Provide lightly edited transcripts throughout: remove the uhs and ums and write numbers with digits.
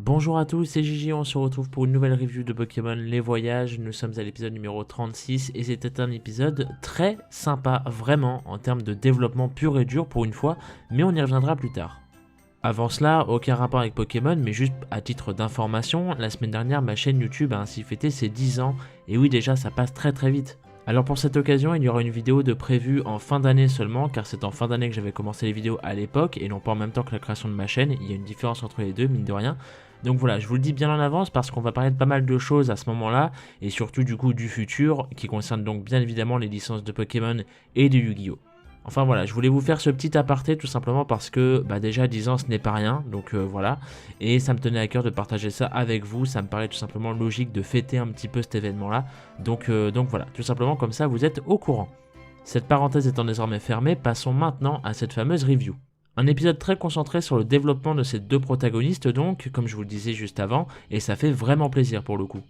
Bonjour à tous, c'est Gigi, on se retrouve pour une nouvelle review de Pokémon Les Voyages. Nous sommes à l'épisode numéro 36 et c'était un épisode très sympa, vraiment, en termes de développement pur et dur pour une fois, mais on y reviendra plus tard. Avant cela, aucun rapport avec Pokémon, mais juste à titre d'information, la semaine dernière ma chaîne YouTube a ainsi fêté ses 10 ans, et oui déjà ça passe très vite. Alors pour cette occasion, il y aura une vidéo de prévue en fin d'année seulement, car c'est en fin d'année que j'avais commencé les vidéos à l'époque, et non pas en même temps que la création de ma chaîne, il y a une différence entre les deux, mine de rien. Donc voilà, je vous le dis bien en avance parce qu'on va parler de pas mal de choses à ce moment-là, et surtout du coup du futur, qui concerne donc bien évidemment les licences de Pokémon et de Yu-Gi-Oh! Enfin voilà, je voulais vous faire ce petit aparté tout simplement parce que déjà 10 ans ce n'est pas rien, donc voilà, et ça me tenait à cœur de partager ça avec vous, ça me paraît tout simplement logique de fêter un petit peu cet événement-là, donc voilà, tout simplement comme ça vous êtes au courant. Cette parenthèse étant désormais fermée, passons maintenant à cette fameuse review. Un épisode très concentré sur le développement de ces deux protagonistes donc, comme je vous le disais juste avant, et ça fait vraiment plaisir pour le coup.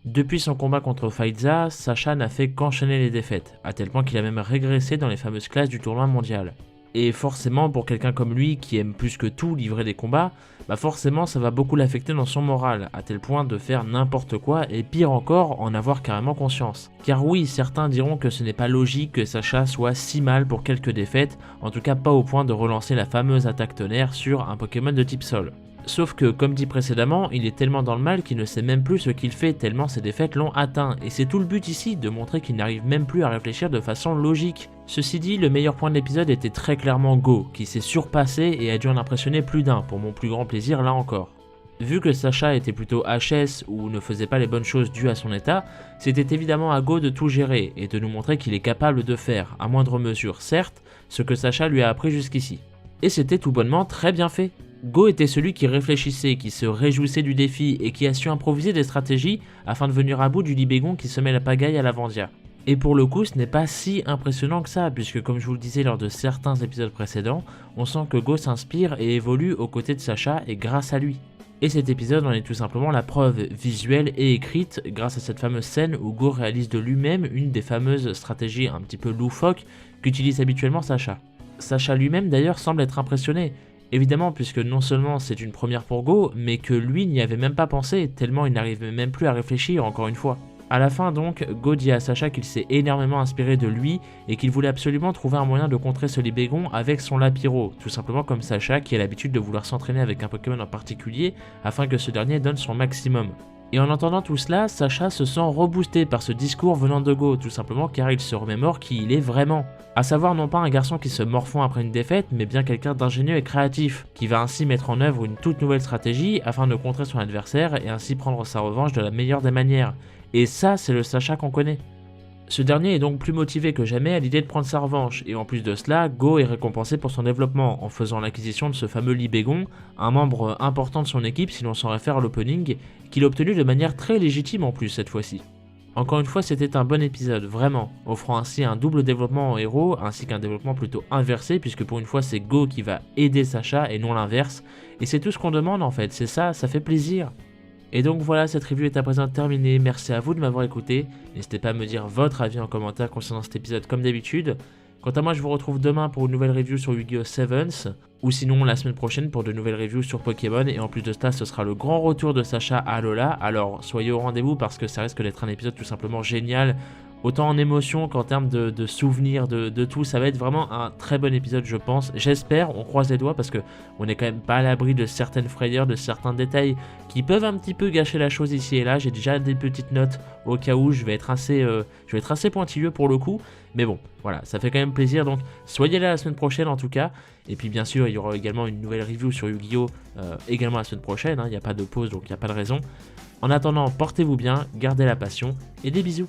Depuis son combat contre Faiza, Sacha n'a fait qu'enchaîner les défaites, à tel point qu'il a même régressé dans les fameuses classes du tournoi mondial. Et forcément, pour quelqu'un comme lui, qui aime plus que tout livrer des combats, forcément ça va beaucoup l'affecter dans son moral, à tel point de faire n'importe quoi, et pire encore, en avoir carrément conscience. Car oui, certains diront que ce n'est pas logique que Sacha soit si mal pour quelques défaites, en tout cas pas au point de relancer la fameuse attaque tonnerre sur un Pokémon de type sol. Sauf que, comme dit précédemment, il est tellement dans le mal qu'il ne sait même plus ce qu'il fait tellement ses défaites l'ont atteint, et c'est tout le but ici, de montrer qu'il n'arrive même plus à réfléchir de façon logique. Ceci dit, le meilleur point de l'épisode était très clairement Go, qui s'est surpassé et a dû en impressionner plus d'un, pour mon plus grand plaisir là encore. Vu que Sacha était plutôt HS ou ne faisait pas les bonnes choses dues à son état, c'était évidemment à Go de tout gérer et de nous montrer qu'il est capable de faire, à moindre mesure certes, ce que Sacha lui a appris jusqu'ici. Et c'était tout bonnement très bien fait. Go était celui qui réfléchissait, qui se réjouissait du défi et qui a su improviser des stratégies afin de venir à bout du Libégon qui semait la pagaille à l'Avandia. Et pour le coup, ce n'est pas si impressionnant que ça, puisque comme je vous le disais lors de certains épisodes précédents, on sent que Go s'inspire et évolue aux côtés de Sacha et grâce à lui. Et cet épisode en est tout simplement la preuve visuelle et écrite grâce à cette fameuse scène où Go réalise de lui-même une des fameuses stratégies un petit peu loufoques qu'utilise habituellement Sacha. Sacha lui-même d'ailleurs semble être impressionné. Évidemment, puisque non seulement c'est une première pour Go, mais que lui n'y avait même pas pensé, tellement il n'arrivait même plus à réfléchir encore une fois. A la fin donc, Go dit à Sacha qu'il s'est énormément inspiré de lui et qu'il voulait absolument trouver un moyen de contrer ce Libégon avec son Lapiro, tout simplement comme Sacha qui a l'habitude de vouloir s'entraîner avec un Pokémon en particulier afin que ce dernier donne son maximum. Et en entendant tout cela, Sacha se sent reboosté par ce discours venant de Go, tout simplement car il se remémore qui il est vraiment. À savoir non pas un garçon qui se morfond après une défaite, mais bien quelqu'un d'ingénieux et créatif, qui va ainsi mettre en œuvre une toute nouvelle stratégie afin de contrer son adversaire et ainsi prendre sa revanche de la meilleure des manières. Et ça, c'est le Sacha qu'on connaît. Ce dernier est donc plus motivé que jamais à l'idée de prendre sa revanche, et en plus de cela, Go est récompensé pour son développement en faisant l'acquisition de ce fameux Libégon, un membre important de son équipe si l'on s'en réfère à l'opening, qu'il a obtenu de manière très légitime en plus cette fois-ci. Encore une fois, c'était un bon épisode, vraiment, offrant ainsi un double développement en héros, ainsi qu'un développement plutôt inversé, puisque pour une fois c'est Go qui va aider Sacha et non l'inverse, et c'est tout ce qu'on demande en fait, c'est ça fait plaisir. Et donc voilà, cette review est à présent terminée, merci à vous de m'avoir écouté, n'hésitez pas à me dire votre avis en commentaire concernant cet épisode comme d'habitude. Quant à moi, je vous retrouve demain pour une nouvelle review sur Yu-Gi-Oh! Sevens, ou sinon la semaine prochaine pour de nouvelles reviews sur Pokémon, et en plus de cela, ce sera le grand retour de Sacha à Alola, alors soyez au rendez-vous parce que ça risque d'être un épisode tout simplement génial, autant en émotion qu'en termes de souvenirs, de tout, ça va être vraiment un très bon épisode je pense, j'espère, on croise les doigts parce que on n'est quand même pas à l'abri de certaines frayeurs, de certains détails qui peuvent un petit peu gâcher la chose ici et là, j'ai déjà des petites notes au cas où je vais être assez pointilleux pour le coup, mais bon, voilà, ça fait quand même plaisir, donc soyez là la semaine prochaine en tout cas, et puis bien sûr il y aura également une nouvelle review sur Yu-Gi-Oh! Également la semaine prochaine, il n'y a pas de pause donc il n'y a pas de raison. En attendant, portez-vous bien, gardez la passion et des bisous.